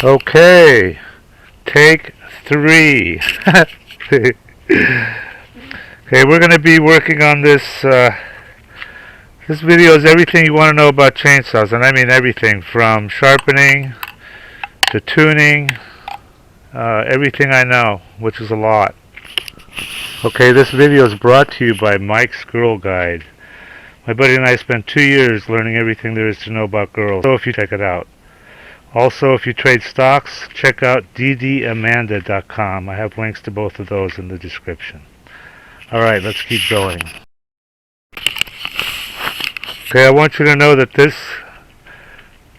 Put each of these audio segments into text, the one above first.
Okay, take 3. Okay, we're going to be working on this. This video is everything you want to know about chainsaws, and I mean everything from sharpening to tuning, everything I know, which is a lot. Okay, this video is brought to you by Mike's Girl Guide. My buddy and I spent 2 years learning everything there is to know about girls, so if you check it out. Also, if you trade stocks, check out ddamanda.com. I have links to both of those in the description. Alright, let's keep going. Okay, I want you to know that this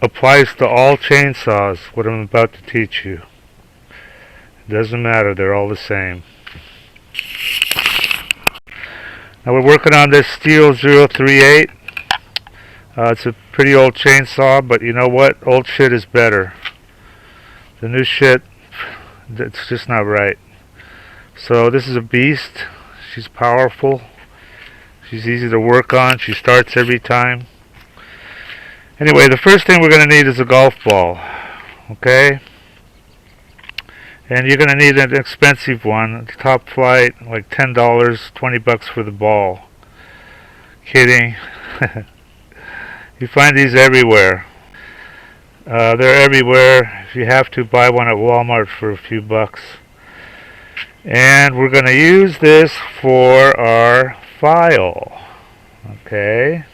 applies to all chainsaws, what I'm about to teach you. It doesn't matter, they're all the same. Now we're working on this Steel 038. It's a pretty old chainsaw, but you know what? Old shit is better. The new shit, it's just not right. So this is a beast. She's powerful. She's easy to work on. She starts every time. Anyway, the first thing we're going to need is a golf ball. Okay? And you're going to need an expensive one. Top flight, like $10, $20 for the ball. Kidding. You find these everywhere. They're everywhere. If you have to, buy one at Walmart for a few bucks. And we're going to use this for our file. Okay.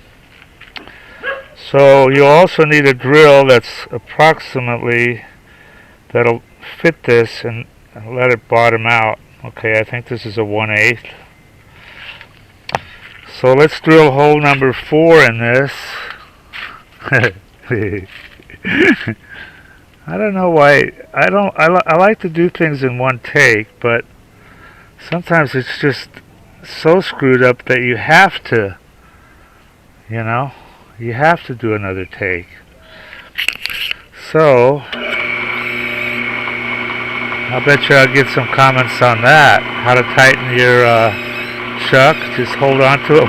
So you'll also need a drill that's approximately, that'll fit this and let it bottom out. Okay, I think this is a 1/8. So let's drill hole number 4 in this. I don't know why. I like to do things in one take, but sometimes it's just so screwed up that you have to, you know, you have to do another take. So I'll bet you I'll get some comments on that. How to tighten your chuck. Just hold on to it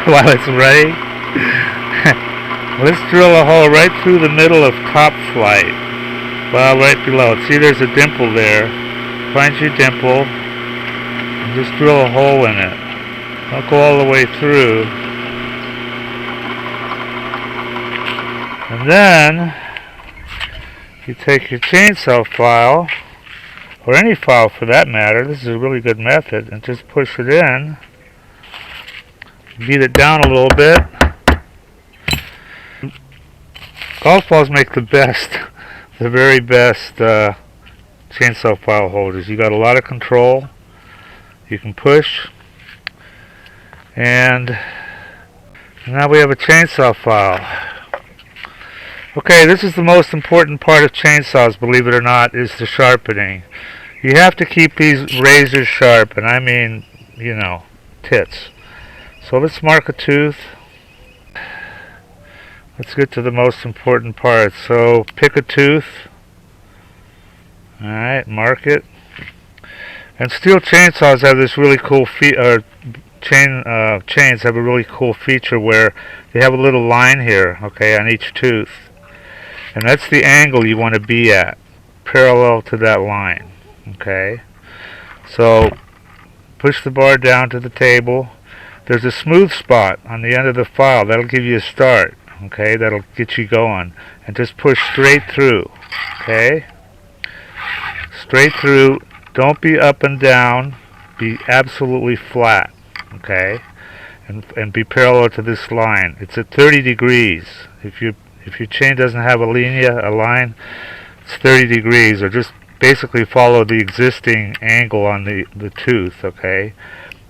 while it's ready. Let's drill a hole right through the middle of top flight. Well, right below. See, there's a dimple there. Find your dimple and just drill a hole in it. Don't go all the way through. And then you take your chainsaw file, or any file for that matter, this is a really good method, and just push it in. Beat it down a little bit. Golf balls make the best, the very best chainsaw file holders. You got a lot of control. You can push. And now we have a chainsaw file. Okay, this is the most important part of chainsaws, believe it or not, is the sharpening. You have to keep these razors sharp, and I mean, you know, tits. So let's mark a tooth. Let's get to the most important part. So pick a tooth. Alright, mark it. And steel chainsaws have this really cool chains have a really cool feature where they have a little line here, okay, on each tooth. And that's the angle you want to be at, parallel to that line. Okay? So push the bar down to the table. There's a smooth spot on the end of the file. That'll give you a start. Okay? That'll get you going. And just push straight through. Okay? Straight through. Don't be up and down. Be absolutely flat. Okay? And be parallel to this line. It's at 30 degrees. If your chain doesn't have a line, it's 30 degrees, or just basically follow the existing angle on the tooth, okay?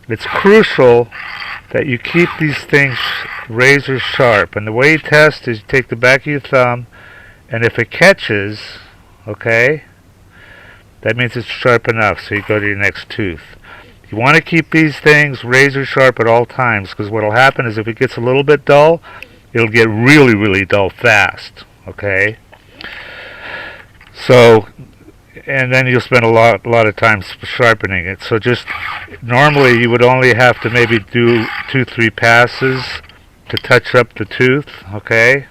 It's crucial that you keep these things razor sharp, and the way you test is you take the back of your thumb, and if it catches, okay, that means it's sharp enough, so you go to your next tooth. You want to keep these things razor sharp at all times, because what will happen is if it gets a little bit dull, it'll get really, really dull fast, okay? So, and then you'll spend a lot of time sharpening it. So just, normally you would only have to maybe do 2-3 passes to touch up the tooth, okay?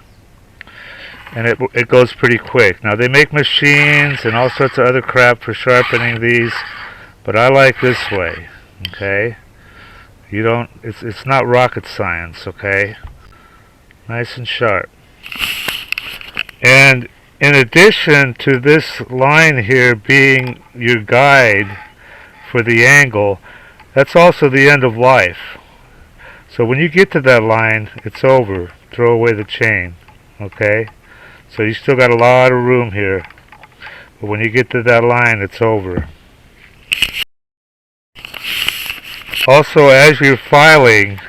and it goes pretty quick. Now they make machines and all sorts of other crap for sharpening these, but I like this way. Okay, you don't. It's not rocket science. Okay, nice and sharp. And in addition to this line here being your guide for the angle, that's also the end of life. So when you get to that line, it's over. Throw away the chain. Okay? So you still got a lot of room here. But when you get to that line, it's over. Also, as you're filing,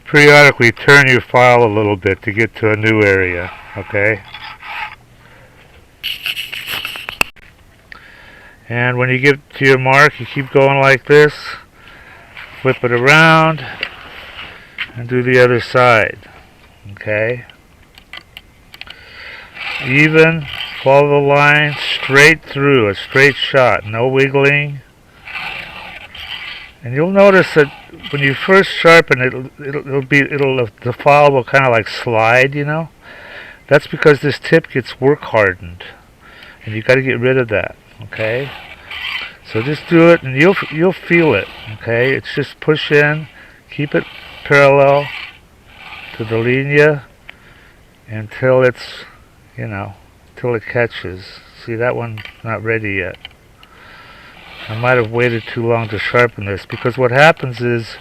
periodically turn your file a little bit to get to a new area. Okay? And when you get to your mark, you keep going like this. Flip it around and do the other side. Okay? Even, follow the line straight through, a straight shot, no wiggling. And you'll notice that when you first sharpen the file will kind of like slide, you know. That's because this tip gets work hardened, and you got to get rid of that. Okay, so just do it, and you'll feel it. Okay, it's just push in, keep it parallel to the linea until it's, till it catches. See, that one's not ready yet. I might have waited too long to sharpen this, because what happens is,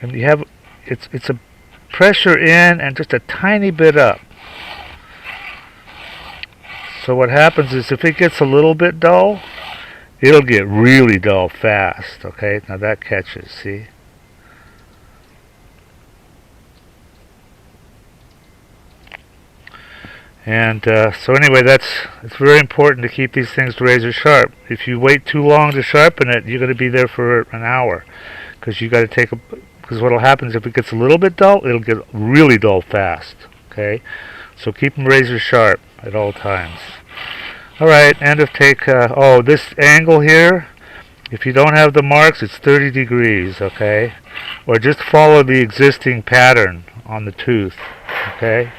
and you have it's a pressure in and just a tiny bit up. So what happens is, if it gets a little bit dull, it'll get really dull fast. Okay, now that catches. See. And so anyway, it's very important to keep these things razor sharp. If you wait too long to sharpen it, you're going to be there for an hour, because you got to take because what'll happen is, if it gets a little bit dull, it'll get really dull fast. Okay, so keep them razor sharp at all times. All right, end of take. This angle here, if you don't have the marks, it's 30 degrees. Okay, or just follow the existing pattern on the tooth. Okay.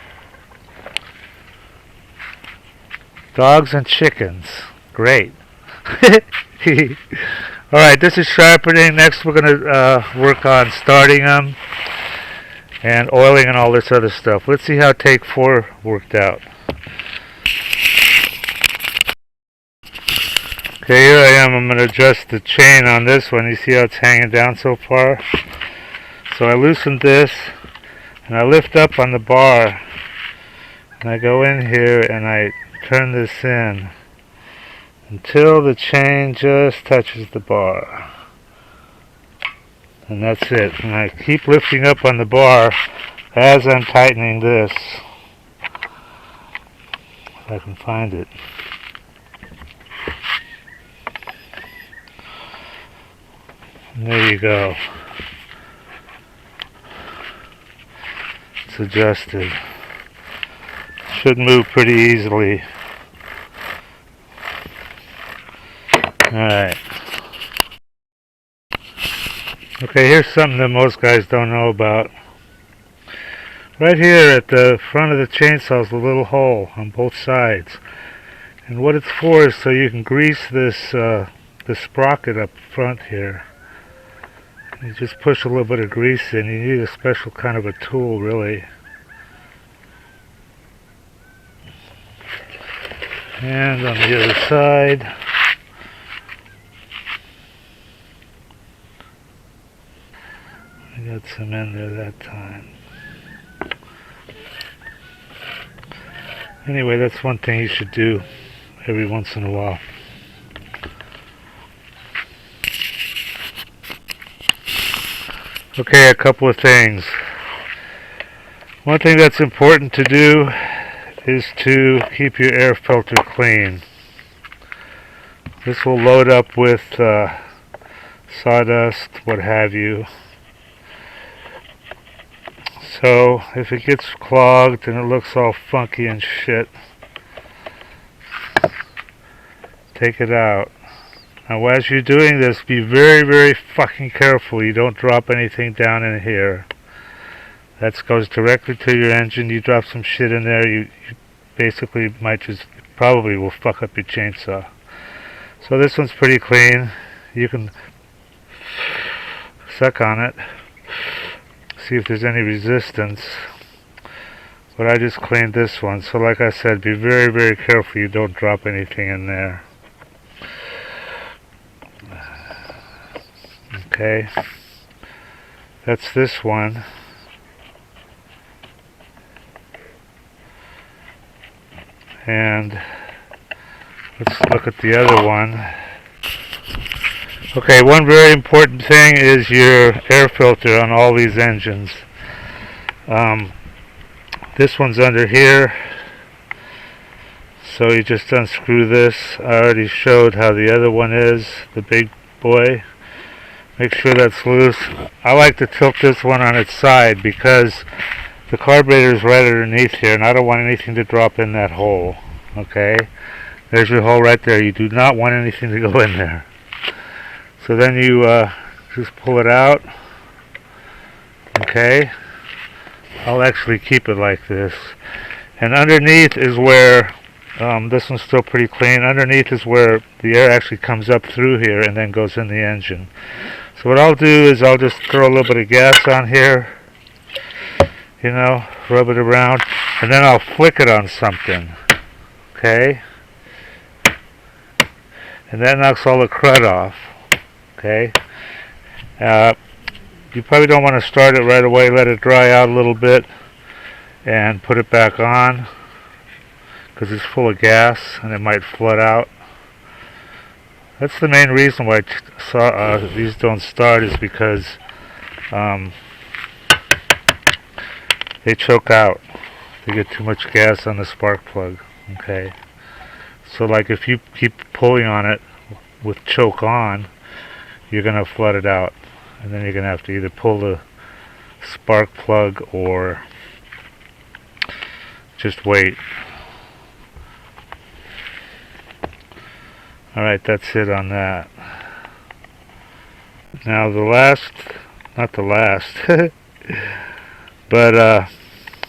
Dogs and chickens. Great. Alright, this is sharpening. Next we're going to work on starting them and oiling and all this other stuff. Let's see how take 4 worked out. Okay, here I am. I'm going to adjust the chain on this one. You see how it's hanging down so far? So I loosen this and I lift up on the bar and I go in here and I turn this in until the chain just touches the bar, and that's it. And I keep lifting up on the bar as I'm tightening this, if I can find it. And there you go. It's adjusted. Should move pretty easily. Alright. Okay, here's something that most guys don't know about. Right here at the front of the chainsaw is a little hole on both sides. And what it's for is so you can grease this sprocket up front here. You just push a little bit of grease in. You need a special kind of a tool, really. And on the other side, I got some in there that time. Anyway, that's one thing you should do every once in a while. Okay, a couple of things. One thing that's important to do is to keep your air filter clean. This will load up with sawdust, what have you. So if it gets clogged and it looks all funky and shit, take it out. Now as you're doing this, be very, very fucking careful you don't drop anything down in here. That goes directly to your engine. You drop some shit in there, you basically probably will fuck up your chainsaw. So this one's pretty clean. You can suck on it, see if there's any resistance. But I just cleaned this one. So like I said, be very, very careful you don't drop anything in there. Okay. That's this one. And let's look at the other one. Okay, one very important thing is your air filter on all these engines. This one's under here, so you just unscrew this. I already showed how the other one is, the big boy. Make sure that's loose. I like to tilt this one on its side because the carburetor is right underneath here, and I don't want anything to drop in that hole. Okay, there's your hole right there. You do not want anything to go in there. So then you just pull it out. Okay, I'll actually keep it like this. And underneath is where, this one's still pretty clean, underneath is where the air actually comes up through here and then goes in the engine. So what I'll do is I'll just throw a little bit of gas on here, you know, rub it around, and then I'll flick it on something. Okay? And that knocks all the crud off. Okay? You probably don't want to start it right away. Let it dry out a little bit and put it back on because it's full of gas and it might flood out. That's the main reason why these don't start, is because they choke out. They get too much gas on the spark plug. Okay, so like if you keep pulling on it with choke on, you're gonna flood it out, and then you're gonna have to either pull the spark plug or just wait. Alright, that's it on that. Now not the last, but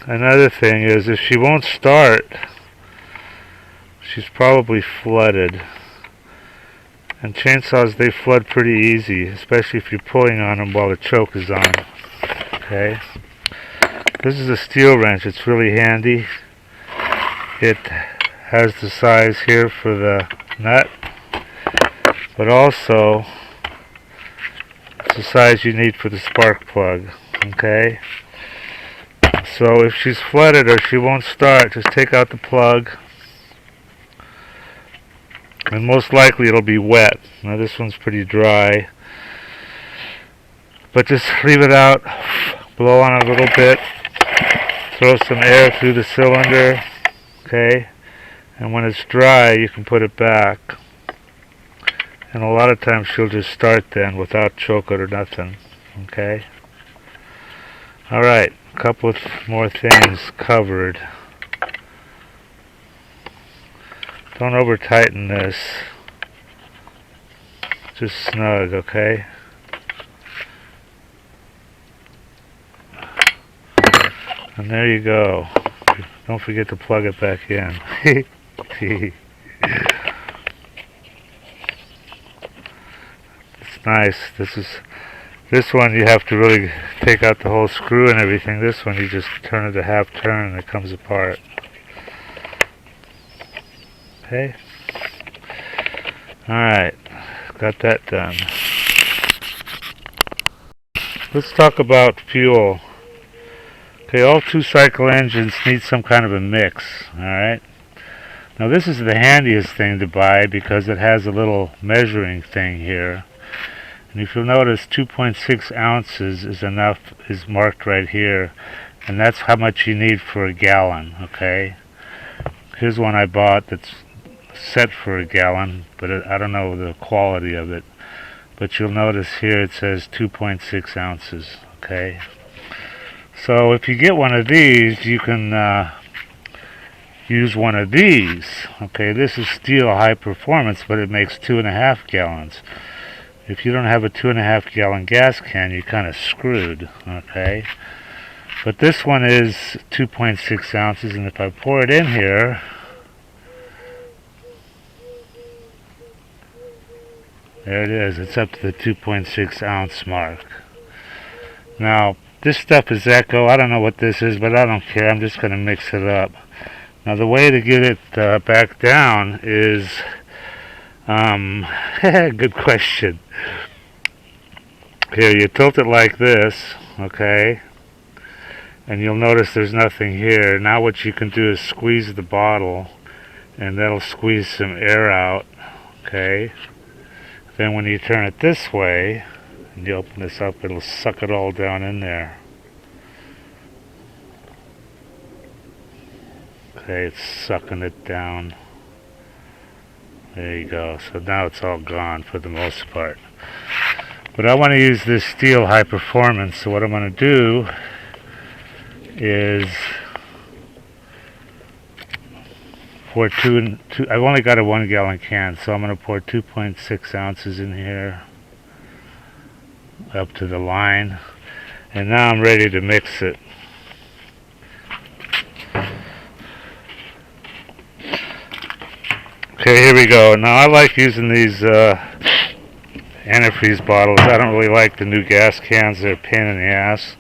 another thing is, if she won't start, she's probably flooded. And chainsaws, they flood pretty easy, especially if you're pulling on them while the choke is on. Okay. This is a steel wrench. It's really handy. It has the size here for the nut, but also it's the size you need for the spark plug. Okay. So if she's flooded or she won't start, just take out the plug. And most likely it'll be wet. Now this one's pretty dry. But just leave it out, blow on it a little bit, throw some air through the cylinder, okay? And when it's dry, you can put it back. And a lot of times she'll just start then without choke or nothing, okay? Alright, a couple of more things covered. Don't over tighten this. Just snug, okay? And there you go. Don't forget to plug it back in. It's nice. This one you have to really take out the whole screw and everything. This one you just turn it a half turn and it comes apart. Okay. Alright, got that done. Let's talk about fuel. Okay, all 2-cycle engines need some kind of a mix. Alright. Now this is the handiest thing to buy because it has a little measuring thing here. And if you'll notice, 2.6 ounces is marked right here. And that's how much you need for a gallon. Okay. Here's one I bought that's set for a gallon, but I don't know the quality of it. But you'll notice here it says 2.6 ounces. Okay. So if you get one of these, you can use one of these. Okay, this is steel high performance, but it makes 2.5 gallons. If you don't have a 2.5 gallon gas can, you're kind of screwed. Okay. But this one is 2.6 ounces, and if I pour it in here, there it is. It's up to the 2.6 ounce mark. Now, this stuff is Echo. I don't know what this is, but I don't care. I'm just going to mix it up. Now, the way to get it back down is, good question. Here, you tilt it like this, okay? And you'll notice there's nothing here. Now what you can do is squeeze the bottle, and that'll squeeze some air out, okay? Then when you turn it this way, and you open this up, it'll suck it all down in there. Okay, it's sucking it down. There you go. So now it's all gone for the most part. But I want to use this steel high performance, so what I'm going to do is pour I've only got a 1 gallon can, so I'm going to pour 2.6 ounces in here up to the line, and now I'm ready to mix it. Okay, here we go. Now I like using these antifreeze bottles. I don't really like the new gas cans. They're a pain in the ass.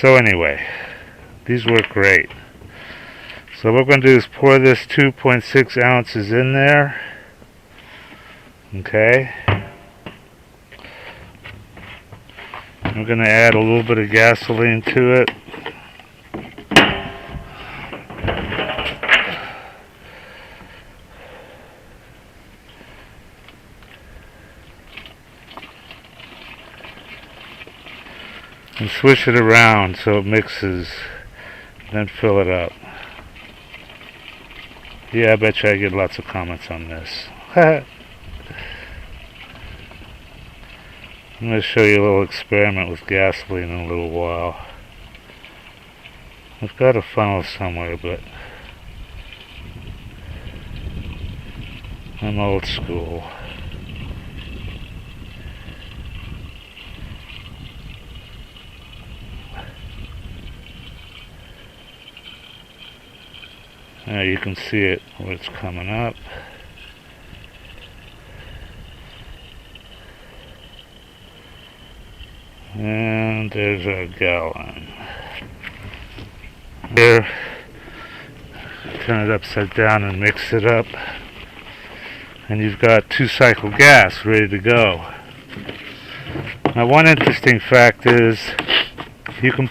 So anyway, these work great. So what we're going to do is pour this 2.6 ounces in there. Okay. I'm going to add a little bit of gasoline to it. And swish it around so it mixes, then fill it up. Yeah, I bet you I get lots of comments on this. I'm going to show you a little experiment with gasoline in a little while. I've got a funnel somewhere, but I'm old school. Now you can see it where it's coming up. And there's our gallon. Here, turn it upside down and mix it up. And you've got 2-cycle gas ready to go. Now one interesting fact is you can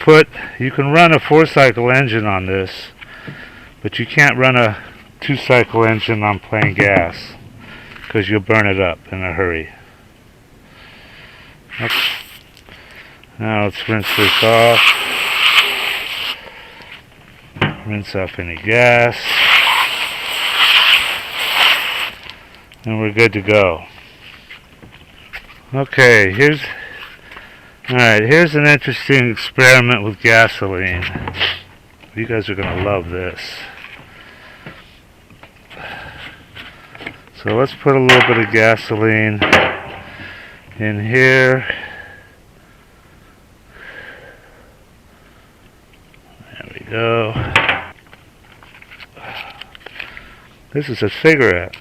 run a 4-cycle engine on this, but you can't run a 2-cycle engine on plain gas because you'll burn it up in a hurry. Okay. Now let's rinse this off. Rinse off any gas. And we're good to go. Okay, here's an interesting experiment with gasoline. You guys are going to love this. So let's put a little bit of gasoline in here. There we go. This is a cigarette.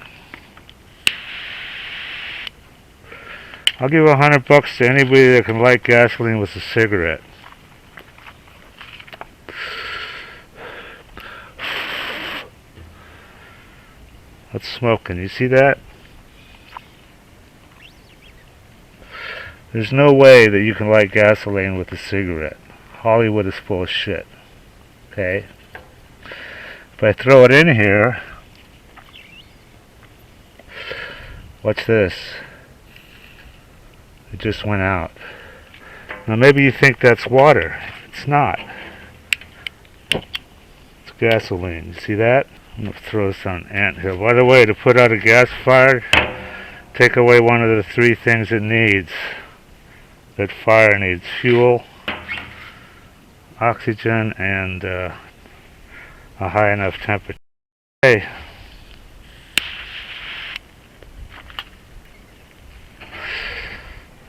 I'll give $100 to anybody that can light gasoline with a cigarette. Let's smoke. Can you see that? There's no way that you can light gasoline with a cigarette. Hollywood is full of shit. Okay? If I throw it in here, watch this. It just went out. Now maybe you think that's water. It's not. It's gasoline. You see that? I'm going to throw this on an anthill. By the way, to put out a gas fire, take away one of the 3 things it needs. That fire needs: fuel, oxygen, and a high enough temperature. Okay.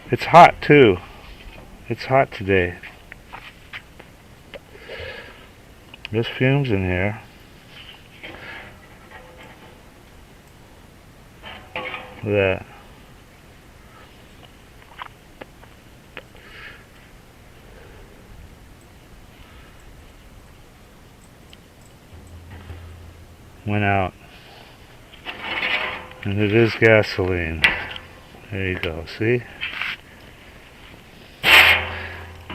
It's hot too. It's hot today. There's fumes in here. Look at that. Went out. And it is gasoline. There you go, see?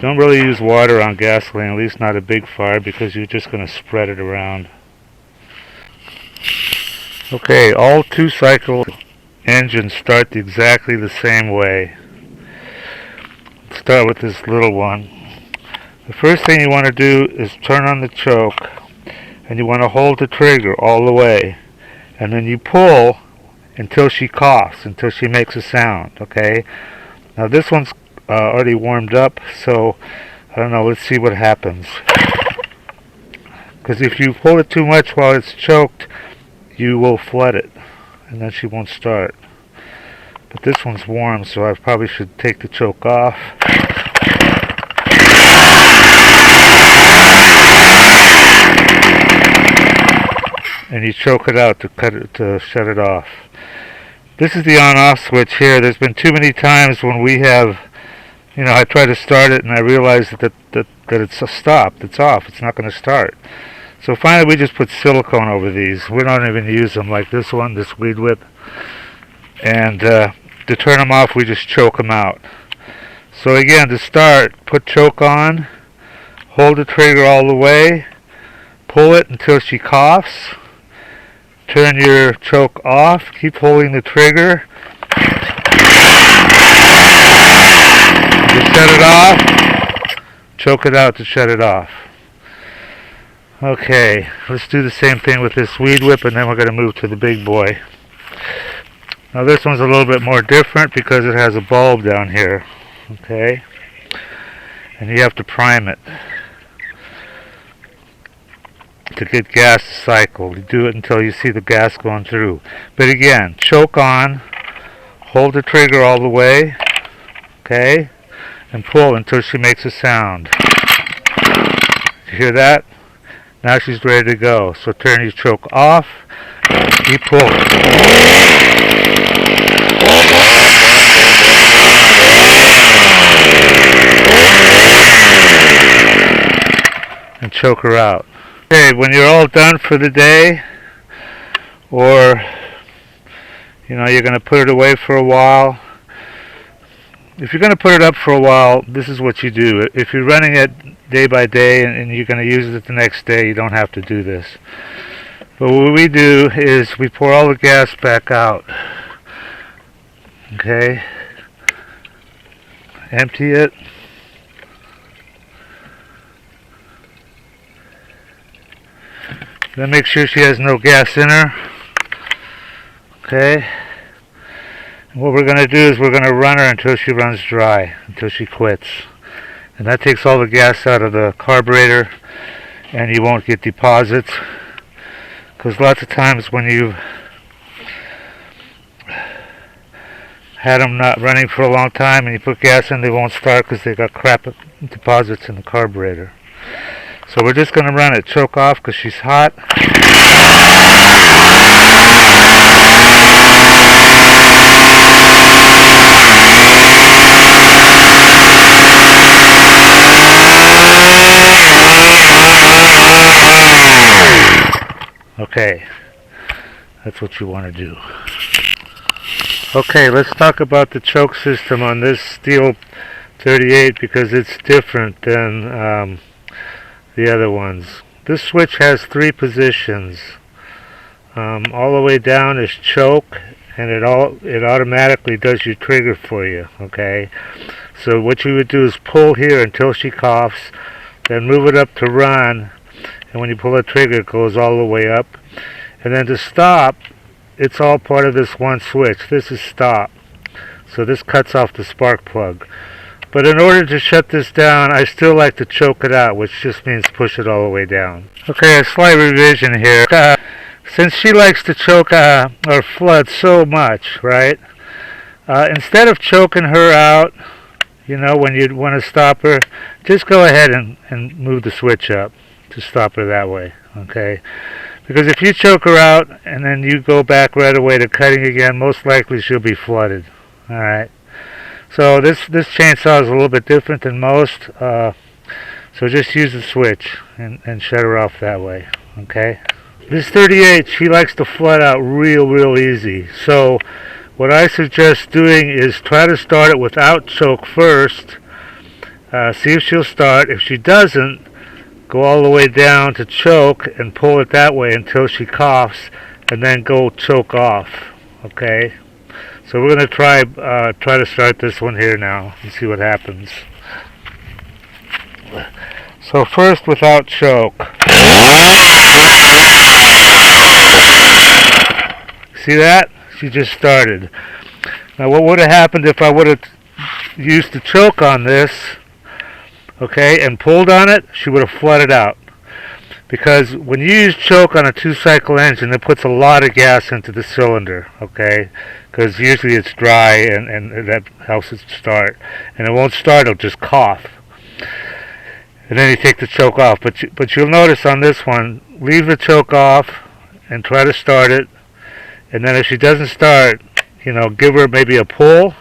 Don't really use water on gasoline, at least not a big fire, because you're just going to spread it around. Okay, all 2-cycle engines start exactly the same way. Let's start with this little one. The first thing you want to do is turn on the choke, and you want to hold the trigger all the way, and then you pull until she coughs, until she makes a sound, okay? Now this one's already warmed up, so I don't know, let's see what happens. Because if you pull it too much while it's choked, you will flood it, and then she won't start. But this one's warm, so I probably should take the choke off. And you choke it out to shut it off. This is the on-off switch here. There's been too many times when we have, I try to start it and I realize that it's stopped, it's off, it's not going to start. So finally we just put silicone over these. We don't even use them like this one, this weed whip. And to turn them off, we just choke them out. So again, to start, put choke on, hold the trigger all the way, pull it until she coughs, turn your choke off, keep holding the trigger, to shut it off, choke it out to shut it off. Okay, let's do the same thing with this weed whip, and then we're going to move to the big boy. Now this one's a little bit more different because it has a bulb down here, okay? And you have to prime it to get gas to cycle. You do it until you see the gas going through. But again, choke on, hold the trigger all the way, okay? And pull until she makes a sound. You hear that? Now she's ready to go. So turn your choke off, keep pulling. And choke her out. Okay, when you're all done for the day, or you're going to put it away for a while. If you're going to put it up for a while, this is what you do. If you're running it day by day and you're going to use it the next day, you don't have to do this. But what we do is we pour all the gas back out. Okay? Empty it. Then make sure she has no gas in her. Okay? And what we're going to do is we're going to run her until she runs dry, until she quits. And that takes all the gas out of the carburetor, and you won't get deposits. Because lots of times when you've had them not running for a long time and you put gas in, they won't start because they got crap deposits in the carburetor. So we're just going to run it choke off because she's hot. Okay, that's what you want to do. Okay, let's talk about the choke system on this steel 38 because it's different than the other ones. This switch has 3 positions. All the way down is choke, and it automatically does your trigger for you. Okay, so what you would do is pull here until she coughs, then move it up to run, and when you pull the trigger, it goes all the way up. And then to stop, it's all part of this one switch. This is stop, so this cuts off the spark plug. But in order to shut this down, I still like to choke it out, which just means push it all the way down. Okay, a slight revision here. Since she likes to choke or flood so much, right? Instead of choking her out, when you want to stop her, just go ahead and move the switch up to stop her that way, okay? Because if you choke her out and then you go back right away to cutting again, most likely she'll be flooded. All right. So this chainsaw is a little bit different than most. So just use the switch and shut her off that way. Okay. This 38, she likes to flood out real easy. So what I suggest doing is try to start it without choke first. See if she'll start. If she doesn't, go all the way down to choke and pull it that way until she coughs, and then go choke off. Okay. So we're going to try to start this one here now and see what happens. So first without choke. See that? She just started. Now what would have happened if I would have used the choke on this, okay, and pulled on it? She would have flooded out. Because when you use choke on a 2-cycle engine, it puts a lot of gas into the cylinder, okay? Because usually it's dry and that helps it start. And it won't start, it'll just cough. And then you take the choke off. But you'll notice on this one, leave the choke off and try to start it. And then if she doesn't start, give her maybe a pull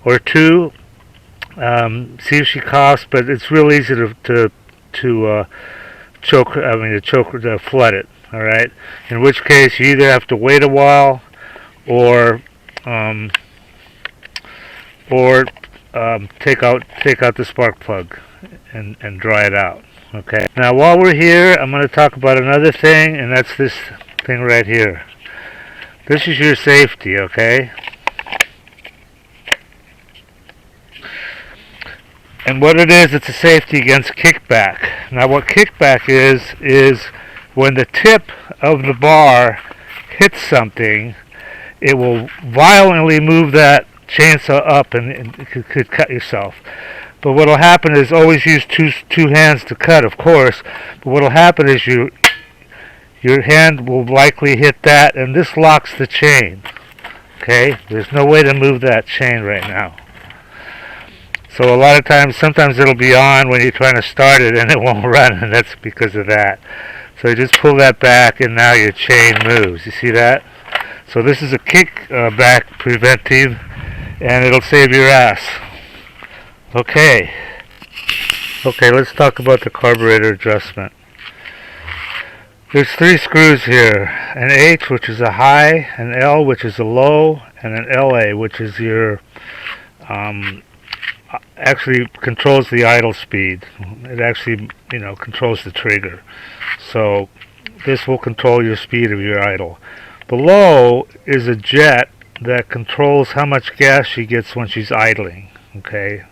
or two. See if she coughs, but it's real easy to flood it. All right. In which case, you either have to wait a while, or take out the spark plug and dry it out. Okay. Now, while we're here, I'm going to talk about another thing, and that's this thing right here. This is your safety. Okay. And what it is, it's a safety against kickback. Now what kickback is when the tip of the bar hits something, it will violently move that chainsaw up and it could cut yourself. But what will happen is, always use two hands to cut, of course, but what will happen is your hand will likely hit that, and this locks the chain. Okay? There's no way to move that chain right now. So a lot of times, sometimes it'll be on when you're trying to start it and it won't run, and that's because of that. So you just pull that back and now your chain moves. You see that? So this is a kickback preventive, and it'll save your ass. Okay, let's talk about the carburetor adjustment. There's 3 screws here. An H, which is a high, an L, which is a low, and an LA, which is your actually controls the idle speed. It actually, controls the trigger. So this will control your speed of your idle. The low is a jet that controls how much gas she gets when she's idling. Okay.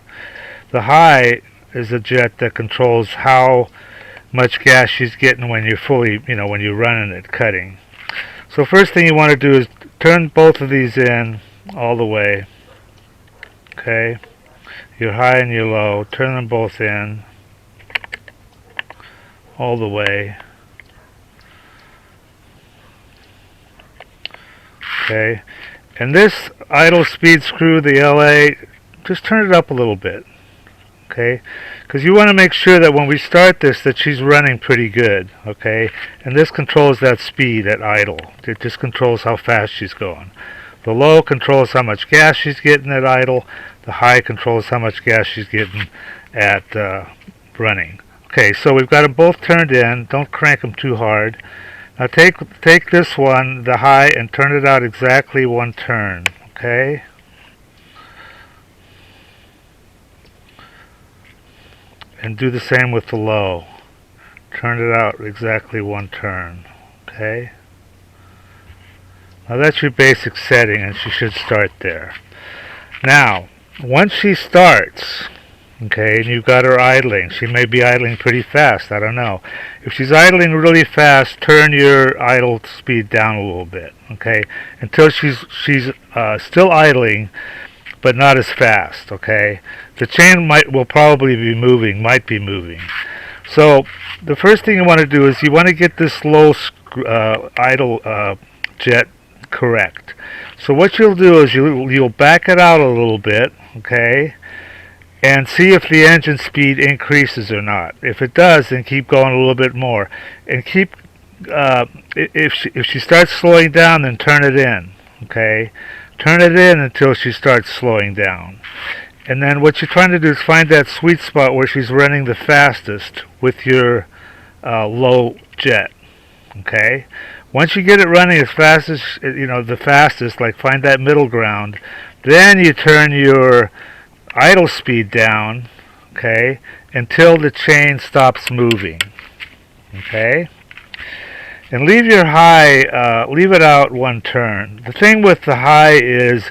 The high is a jet that controls how much gas she's getting when you're fully, when you're running it, cutting. So first thing you want to do is turn both of these in all the way. Okay. Your high and your low, turn them both in all the way. Okay, and this idle speed screw, the LA, just turn it up a little bit. Okay, because you want to make sure that when we start this, that she's running pretty good. Okay, and this controls that speed at idle. It just controls how fast she's going. The low controls how much gas she's getting at idle. The high controls how much gas she's getting at running. Okay, so we've got them both turned in. Don't crank them too hard. Now take this one, the high, and turn it out exactly 1 turn. Okay? And do the same with the low. Turn it out exactly 1 turn. Okay? Now that's your basic setting, and she should start there. Now, once she starts, okay, and you've got her idling, she may be idling pretty fast, I don't know. If she's idling really fast, turn your idle speed down a little bit, okay, until she's still idling, but not as fast, okay. The chain might be moving. So the first thing you want to do is you want to get this low idle jet correct. So what you'll do is you'll back it out a little bit, okay, and see if the engine speed increases or not. If it does, then keep going a little bit more, and keep if she starts slowing down, then turn it in. Okay, turn it in until she starts slowing down. And then what you're trying to do is find that sweet spot where she's running the fastest with your low jet. Okay, once you get it running as fast as the fastest, like find that middle ground, then you turn your idle speed down, okay, until the chain stops moving. Okay, and leave your high, leave it out one turn. The thing with the high is,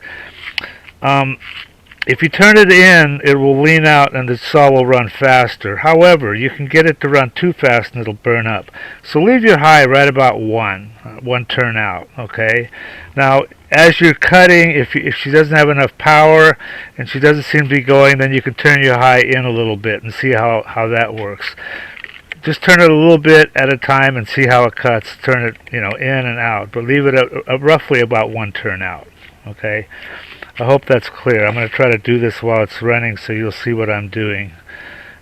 if you turn it in, it will lean out and the saw will run faster. However, you can get it to run too fast and it'll burn up. So leave your high right about one turn out. Okay. Now, as you're cutting, if she doesn't have enough power and she doesn't seem to be going, then you can turn your high in a little bit and see how that works. Just turn it a little bit at a time and see how it cuts. Turn it, in and out, but leave it at roughly about one turn out. Okay. I hope that's clear. I'm going to try to do this while it's running so you'll see what I'm doing.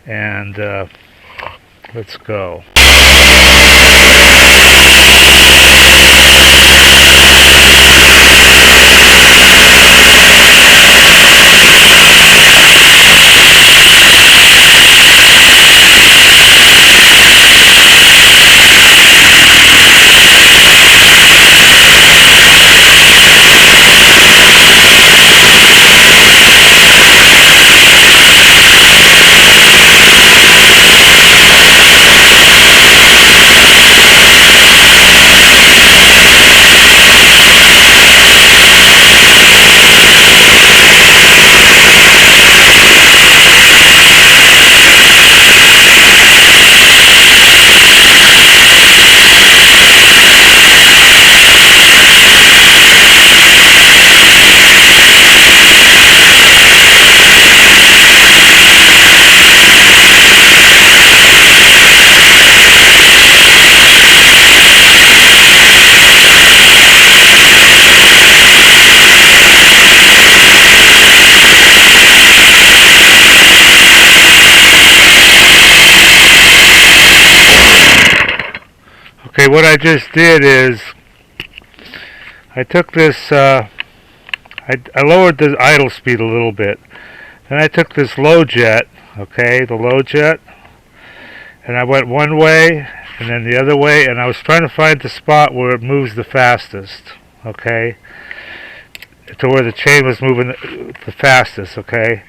And let's go. Okay, what I just did is I took this, I lowered the idle speed a little bit. Then I took this low jet, okay, the low jet, and I went one way and then the other way, and I was trying to find the spot where it moves the fastest, okay, to where the chain was moving the fastest, okay.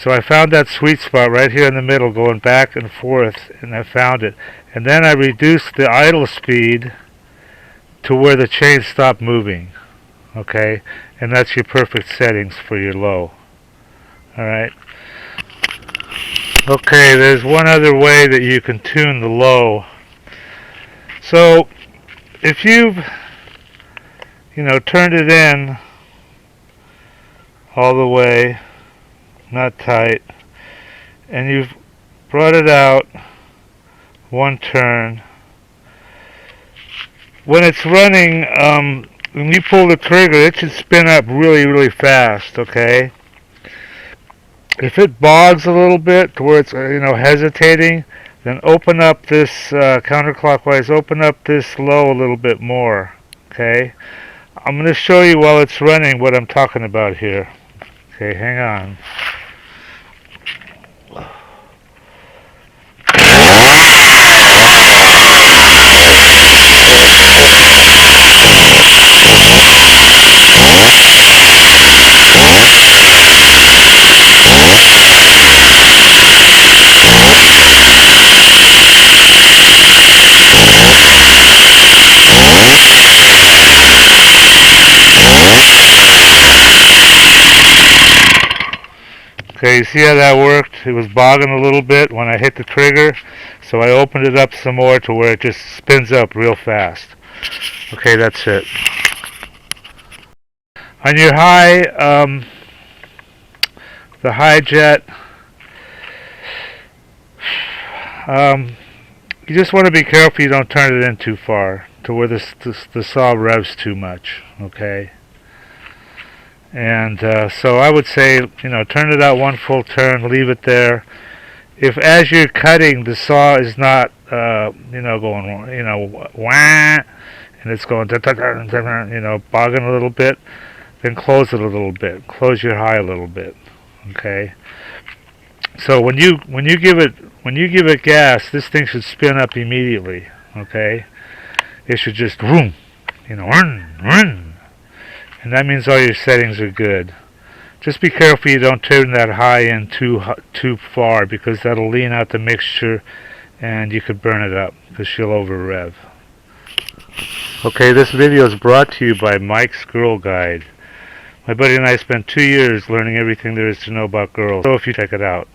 So I found that sweet spot right here in the middle going back and forth, and I found it. And then I reduced the idle speed to where the chain stopped moving. Okay? And that's your perfect settings for your low. Alright? Okay, there's one other way that you can tune the low. So, if you've, turned it in all the way, not tight, and you've brought it out one turn. When it's running, when you pull the trigger, it should spin up really, really fast, okay? If it bogs a little bit to where it's, hesitating, then open up this, counterclockwise, open up this low a little bit more, okay? I'm going to show you while it's running what I'm talking about here. Okay, hang on. Okay, you see how that worked? It was bogging a little bit when I hit the trigger, so I opened it up some more to where it just spins up real fast. Okay, that's it. On your high, the high jet, you just want to be careful you don't turn it in too far to where the saw revs too much, okay? And so I would say, turn it out one full turn, leave it there. If as you're cutting, the saw is not, going, wah, and it's going, bogging a little bit, then close it a little bit. Close your high a little bit. Okay. So when you give it gas, this thing should spin up immediately. Okay. It should just vroom, run. And that means all your settings are good. Just be careful you don't turn that high in too far, because that'll lean out the mixture and you could burn it up because she'll over rev. Okay, this video is brought to you by Mike's Girl Guide. My buddy and I spent 2 years learning everything there is to know about girls, so if you check it out.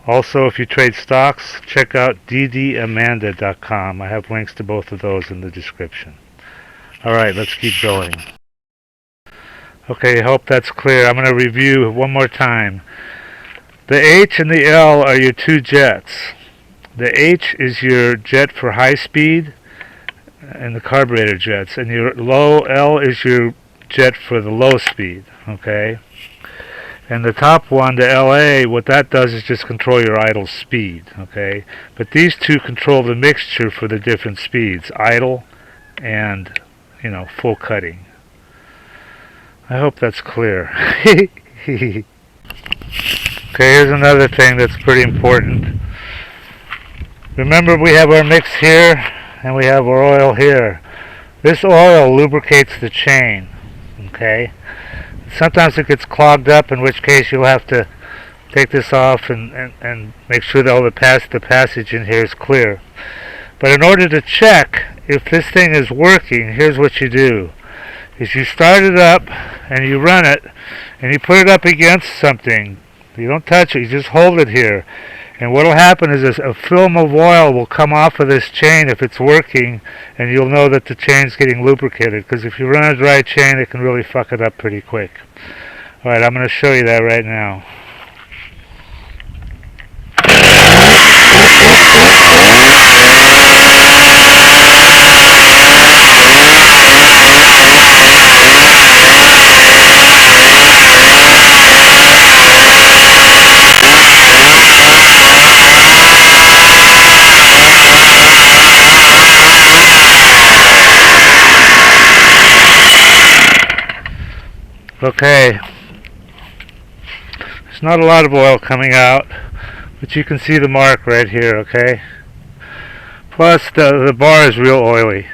Also, if you trade stocks, check out ddamanda.com. I have links to both of those in the description. Alright, let's keep going. Okay, I hope that's clear. I'm going to review one more time. The H and the L are your two jets. The H is your jet for high speed and the carburetor jets, and your low L is your jet for the low speed. Okay? And the top one, the LA, what that does is just control your idle speed. Okay? But these two control the mixture for the different speeds, idle and, full cutting. I hope that's clear. Okay, here's another thing that's pretty important. Remember, we have our mix here and we have our oil here. This oil lubricates the chain. Okay? Sometimes it gets clogged up, in which case you'll have to take this off and make sure that all the passage in here is clear. But in order to check if this thing is working, here's what you do. Is you start it up and you run it and you put it up against something. You don't touch it, you just hold it here. And what will happen is a film of oil will come off of this chain if it's working, and you'll know that the chain's getting lubricated, because if you run a dry chain it can really fuck it up pretty quick. Alright, I'm going to show you that right now. Okay, there's not a lot of oil coming out, but you can see the mark right here, okay? Plus the bar is real oily,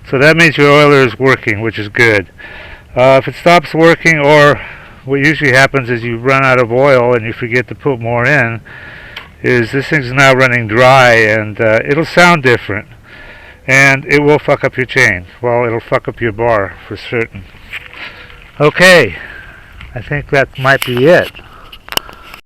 so that means your oiler is working, which is good. If it stops working, or what usually happens is you run out of oil and you forget to put more in, is this thing's now running dry, and it'll sound different, and it will fuck up your chain. Well, it'll fuck up your bar for certain. Okay, I think that might be it.